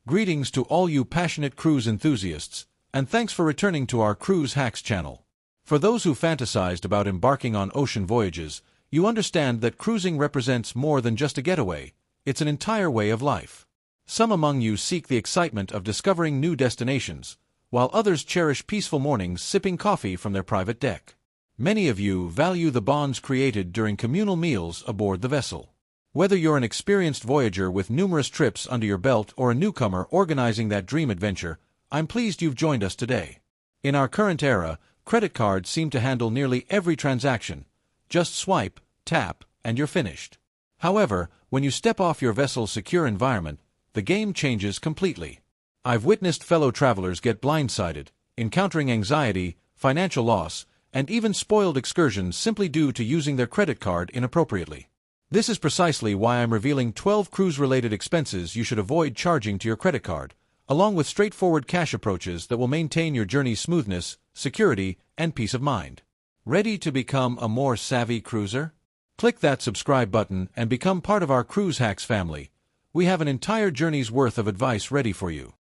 Greetings to all you passionate cruise enthusiasts, and thanks for returning to our Cruise Hacks channel. For those who fantasized about embarking on ocean voyages, you understand that cruising represents more than just a getaway, it's an entire way of life. Some among you seek the excitement of discovering new destinations, while others cherish peaceful mornings sipping coffee from their private deck. Many of you value the bonds created during communal meals aboard the vessel. Whether you're an experienced voyager with numerous trips under your belt or a newcomer organizing that dream adventure, I'm pleased you've joined us today. In our current era, credit cards seem to handle nearly every transaction. Just swipe, tap, and you're finished. However, when you step off your vessel's secure environment, the game changes completely. I've witnessed fellow travelers get blindsided, encountering anxiety, financial loss, and even spoiled excursions simply due to using their credit card inappropriately. This is precisely why I'm revealing 12 cruise-related expenses you should avoid charging to your credit card, along with straightforward cash approaches that will maintain your journey's smoothness, security, and peace of mind. Ready to become a more savvy cruiser? Click that subscribe button and become part of our Cruise Hacks family. We have an entire journey's worth of advice ready for you.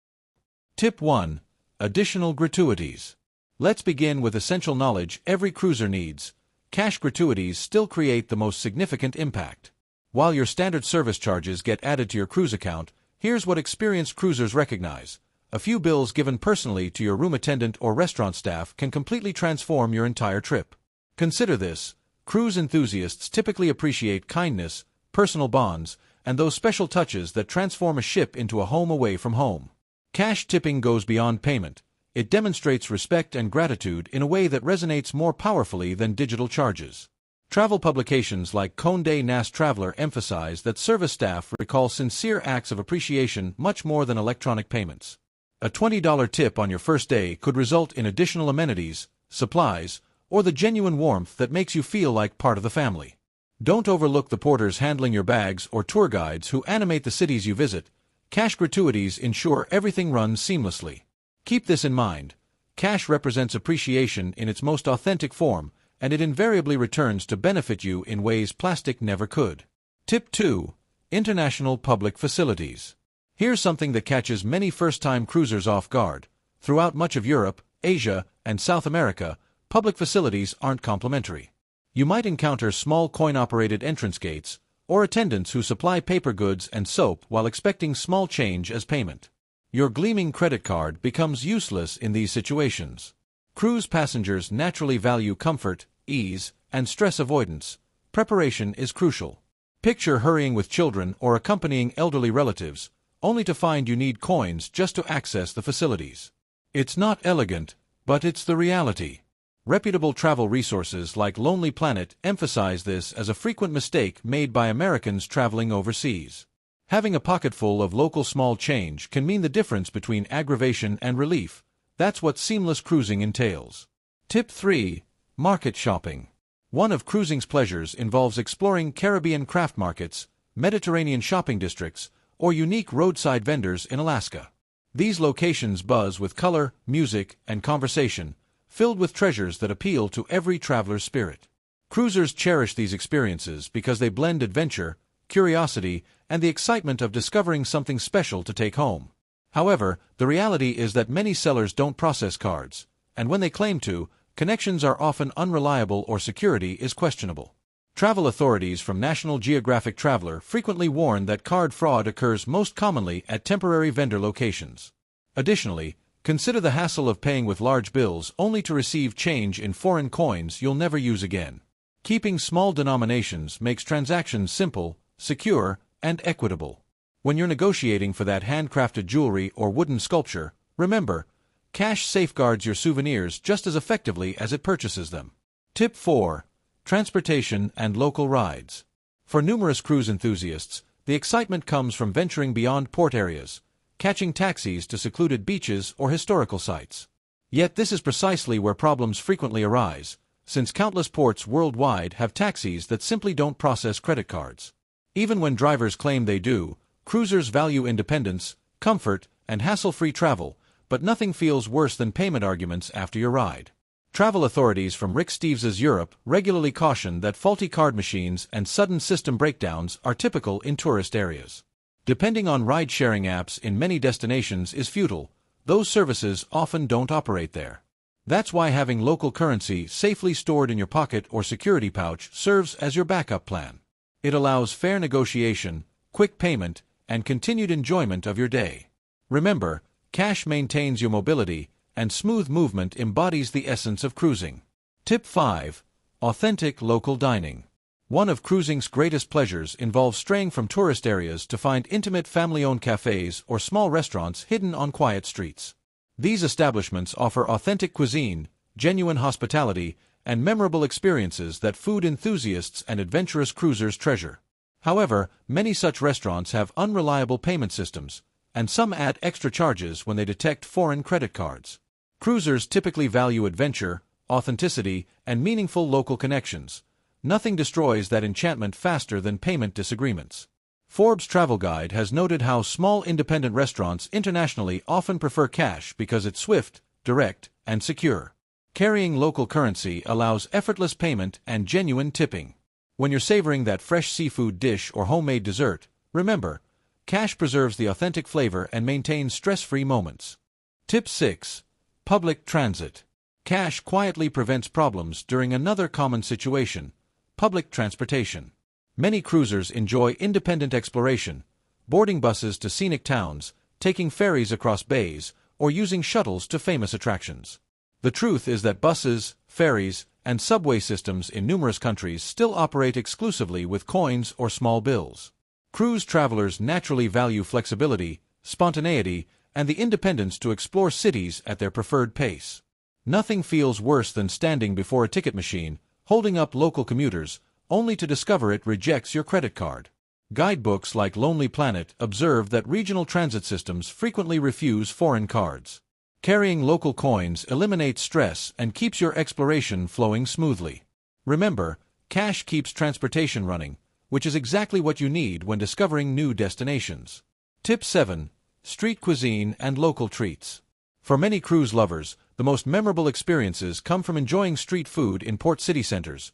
Tip 1. Additional gratuities. Let's begin with essential knowledge every cruiser needs. Cash gratuities still create the most significant impact. While your standard service charges get added to your cruise account, here's what experienced cruisers recognize. A few bills given personally to your room attendant or restaurant staff can completely transform your entire trip. Consider this: cruise enthusiasts typically appreciate kindness, personal bonds, and those special touches that transform a ship into a home away from home. Cash tipping goes beyond payment. It demonstrates respect and gratitude in a way that resonates more powerfully than digital charges. Travel publications like Condé Nast Traveler emphasize that service staff recall sincere acts of appreciation much more than electronic payments. A $20 tip on your first day could result in additional amenities, supplies, or the genuine warmth that makes you feel like part of the family. Don't overlook the porters handling your bags or tour guides who animate the cities you visit. Cash gratuities ensure everything runs seamlessly. Keep this in mind. Cash represents appreciation in its most authentic form, and it invariably returns to benefit you in ways plastic never could. Tip 2. International public facilities. Here's something that catches many first-time cruisers off guard. Throughout much of Europe, Asia, and South America, public facilities aren't complimentary. You might encounter small coin-operated entrance gates, or attendants who supply paper goods and soap while expecting small change as payment. Your gleaming credit card becomes useless in these situations. Cruise passengers naturally value comfort, ease, and stress avoidance. Preparation is crucial. Picture hurrying with children or accompanying elderly relatives, only to find you need coins just to access the facilities. It's not elegant, but it's the reality. Reputable travel resources like Lonely Planet emphasize this as a frequent mistake made by Americans traveling overseas. Having a pocketful of local small change can mean the difference between aggravation and relief. That's what seamless cruising entails. Tip 3. Market shopping. One of cruising's pleasures involves exploring Caribbean craft markets, Mediterranean shopping districts, or unique roadside vendors in Alaska. These locations buzz with color, music, and conversation, filled with treasures that appeal to every traveler's spirit. Cruisers cherish these experiences because they blend adventure, curiosity, and the excitement of discovering something special to take home. However, the reality is that many sellers don't process cards, and when they claim to, connections are often unreliable or security is questionable. Travel authorities from National Geographic Traveler frequently warn that card fraud occurs most commonly at temporary vendor locations. Additionally, consider the hassle of paying with large bills only to receive change in foreign coins you'll never use again. Keeping small denominations makes transactions simple, secure, and equitable. When you're negotiating for that handcrafted jewelry or wooden sculpture, remember, cash safeguards your souvenirs just as effectively as it purchases them. Tip 4. Transportation and local rides. For numerous cruise enthusiasts, the excitement comes from venturing beyond port areas, catching taxis to secluded beaches or historical sites. Yet this is precisely where problems frequently arise, since countless ports worldwide have taxis that simply don't process credit cards. Even when drivers claim they do, cruisers value independence, comfort, and hassle-free travel, but nothing feels worse than payment arguments after your ride. Travel authorities from Rick Steves' Europe regularly caution that faulty card machines and sudden system breakdowns are typical in tourist areas. Depending on ride-sharing apps in many destinations is futile. Those services often don't operate there. That's why having local currency safely stored in your pocket or security pouch serves as your backup plan. It allows fair negotiation, quick payment, and continued enjoyment of your day. Remember, cash maintains your mobility, and smooth movement embodies the essence of cruising. Tip 5. Authentic local dining. One of cruising's greatest pleasures involves straying from tourist areas to find intimate family-owned cafes or small restaurants hidden on quiet streets. These establishments offer authentic cuisine, genuine hospitality, and memorable experiences that food enthusiasts and adventurous cruisers treasure. However, many such restaurants have unreliable payment systems, and some add extra charges when they detect foreign credit cards. Cruisers typically value adventure, authenticity, and meaningful local connections. Nothing destroys that enchantment faster than payment disagreements. Forbes Travel Guide has noted how small independent restaurants internationally often prefer cash because it's swift, direct, and secure. Carrying local currency allows effortless payment and genuine tipping. When you're savoring that fresh seafood dish or homemade dessert, remember, cash preserves the authentic flavor and maintains stress-free moments. Tip 6. Public transit. Cash quietly prevents problems during another common situation: public transportation. Many cruisers enjoy independent exploration, boarding buses to scenic towns, taking ferries across bays, or using shuttles to famous attractions. The truth is that buses, ferries, and subway systems in numerous countries still operate exclusively with coins or small bills. Cruise travelers naturally value flexibility, spontaneity, and the independence to explore cities at their preferred pace. Nothing feels worse than standing before a ticket machine, holding up local commuters, only to discover it rejects your credit card. Guidebooks like Lonely Planet observe that regional transit systems frequently refuse foreign cards. Carrying local coins eliminates stress and keeps your exploration flowing smoothly. Remember, cash keeps transportation running, which is exactly what you need when discovering new destinations. Tip 7. Street cuisine and local treats. For many cruise lovers, the most memorable experiences come from enjoying street food in port city centers.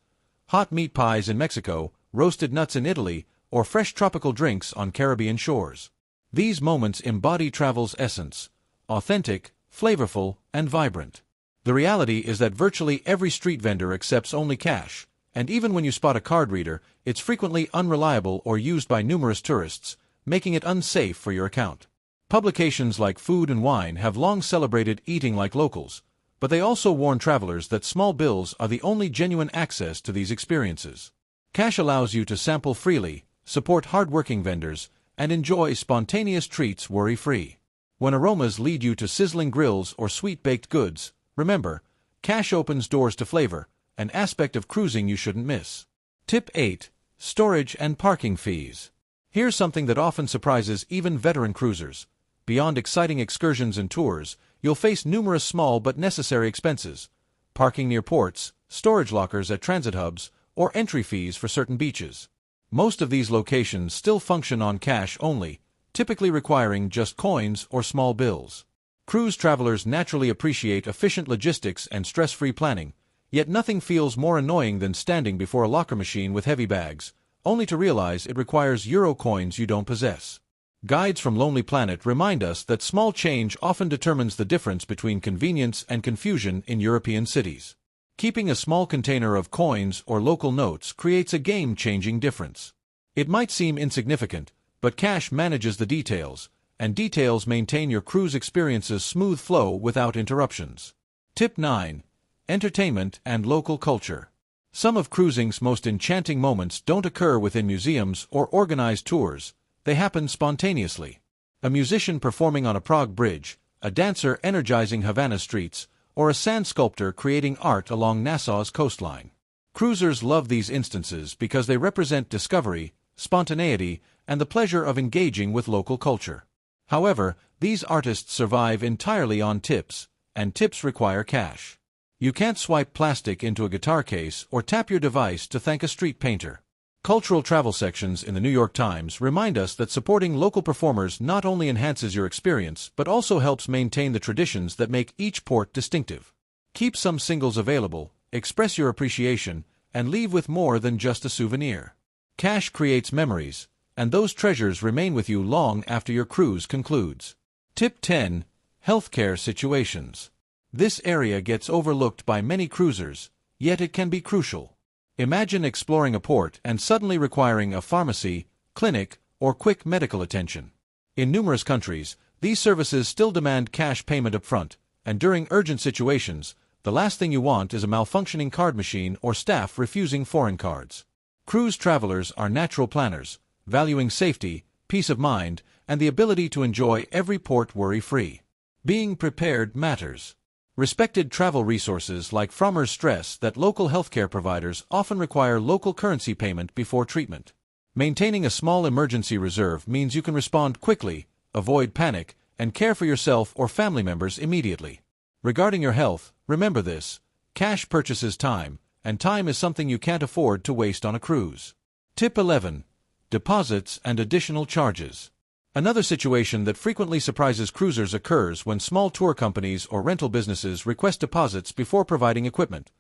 Hot meat pies in Mexico, roasted nuts in Italy, or fresh tropical drinks on Caribbean shores. These moments embody travel's essence: authentic, flavorful, and vibrant. The reality is that virtually every street vendor accepts only cash, and even when you spot a card reader, it's frequently unreliable or used by numerous tourists, making it unsafe for your account. Publications like Food and Wine have long celebrated eating like locals, but they also warn travelers that small bills are the only genuine access to these experiences. Cash allows you to sample freely, support hard-working vendors, and enjoy spontaneous treats worry-free. When aromas lead you to sizzling grills or sweet-baked goods, remember, cash opens doors to flavor, an aspect of cruising you shouldn't miss. Tip 8. Storage and parking fees. Here's something that often surprises even veteran cruisers. Beyond exciting excursions and tours, you'll face numerous small but necessary expenses: parking near ports, storage lockers at transit hubs, or entry fees for certain beaches. Most of these locations still function on cash only, typically requiring just coins or small bills. Cruise travelers naturally appreciate efficient logistics and stress-free planning, yet nothing feels more annoying than standing before a locker machine with heavy bags, only to realize it requires euro coins you don't possess. Guides from Lonely Planet remind us that small change often determines the difference between convenience and confusion in European cities. Keeping a small container of coins or local notes creates a game-changing difference. It might seem insignificant, but cash manages the details, and details maintain your cruise experience's smooth flow without interruptions. Tip 9. Entertainment and local culture. Some of cruising's most enchanting moments don't occur within museums or organized tours. They happen spontaneously. A musician performing on a Prague bridge, a dancer energizing Havana streets, or a sand sculptor creating art along Nassau's coastline. Cruisers love these instances because they represent discovery, spontaneity, and the pleasure of engaging with local culture. However, these artists survive entirely on tips, and tips require cash. You can't swipe plastic into a guitar case or tap your device to thank a street painter. Cultural travel sections in the New York Times remind us that supporting local performers not only enhances your experience but also helps maintain the traditions that make each port distinctive. Keep some singles available, express your appreciation, and leave with more than just a souvenir. Cash creates memories, and those treasures remain with you long after your cruise concludes. Tip 10. Healthcare situations. This area gets overlooked by many cruisers, yet it can be crucial. Imagine exploring a port and suddenly requiring a pharmacy, clinic, or quick medical attention. In numerous countries, these services still demand cash payment upfront, and during urgent situations, the last thing you want is a malfunctioning card machine or staff refusing foreign cards. Cruise travelers are natural planners, valuing safety, peace of mind, and the ability to enjoy every port worry-free. Being prepared matters. Respected travel resources like Frommer's stress that local healthcare providers often require local currency payment before treatment. Maintaining a small emergency reserve means you can respond quickly, avoid panic, and care for yourself or family members immediately. Regarding your health, remember this: cash purchases time, and time is something you can't afford to waste on a cruise. Tip 11. Deposits and additional charges. Another situation that frequently surprises cruisers occurs when small tour companies or rental businesses request deposits before providing equipment.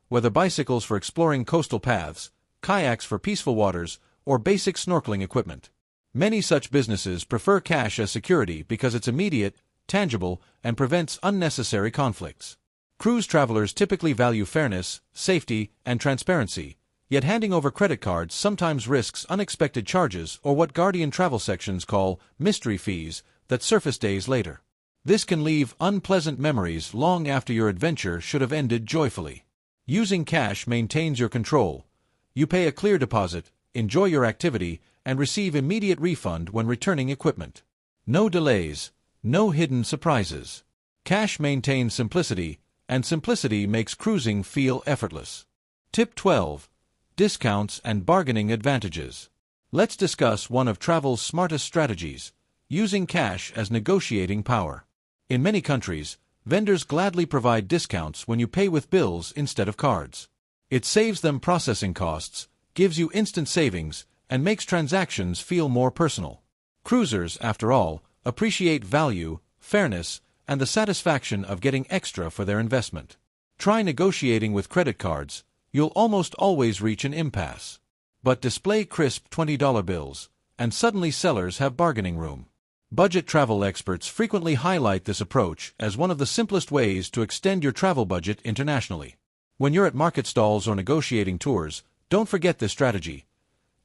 Whether bicycles for exploring coastal paths, kayaks for peaceful waters, or basic snorkeling equipment. Many such businesses prefer cash as security because it's immediate, tangible, and prevents unnecessary conflicts. Cruise travelers typically value fairness, safety, and transparency, yet handing over credit cards sometimes risks unexpected charges or what Guardian travel sections call mystery fees that surface days later. This can leave unpleasant memories long after your adventure should have ended joyfully. Using cash maintains your control. You pay a clear deposit, enjoy your activity, and receive immediate refund when returning equipment. No delays, no hidden surprises. Cash maintains simplicity, and simplicity makes cruising feel effortless. Tip 12. Discounts and bargaining advantages. Let's discuss one of travel's smartest strategies: using cash as negotiating power. In many countries, vendors gladly provide discounts when you pay with bills instead of cards. It saves them processing costs, gives you instant savings, and makes transactions feel more personal. Cruisers, after all, appreciate value, fairness, and the satisfaction of getting extra for their investment. Try negotiating with credit cards. You'll almost always reach an impasse. But display crisp $20 bills, and suddenly sellers have bargaining room. Budget travel experts frequently highlight this approach as one of the simplest ways to extend your travel budget internationally. When you're at market stalls or negotiating tours, don't forget this strategy.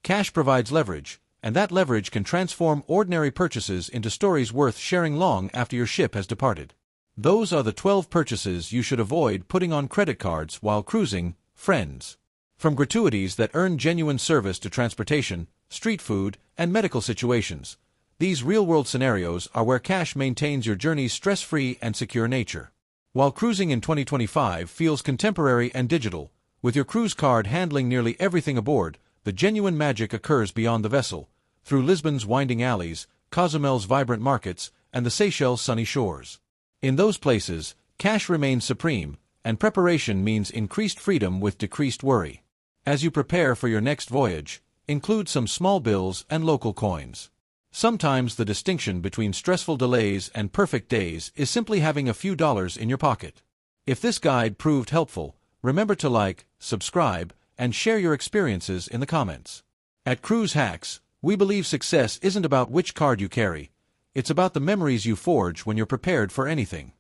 Cash provides leverage, and that leverage can transform ordinary purchases into stories worth sharing long after your ship has departed. Those are the 12 purchases you should avoid putting on credit cards while cruising, friends. From gratuities that earn genuine service to transportation, street food, and medical situations, these real-world scenarios are where cash maintains your journey's stress-free and secure nature. While cruising in 2025 feels contemporary and digital, with your cruise card handling nearly everything aboard, the genuine magic occurs beyond the vessel, through Lisbon's winding alleys, Cozumel's vibrant markets, and the Seychelles' sunny shores. In those places, cash remains supreme, and preparation means increased freedom with decreased worry. As you prepare for your next voyage, include some small bills and local coins. Sometimes the distinction between stressful delays and perfect days is simply having a few dollars in your pocket. If this guide proved helpful, remember to like, subscribe, and share your experiences in the comments. At Cruise Hacks, we believe success isn't about which card you carry, it's about the memories you forge when you're prepared for anything.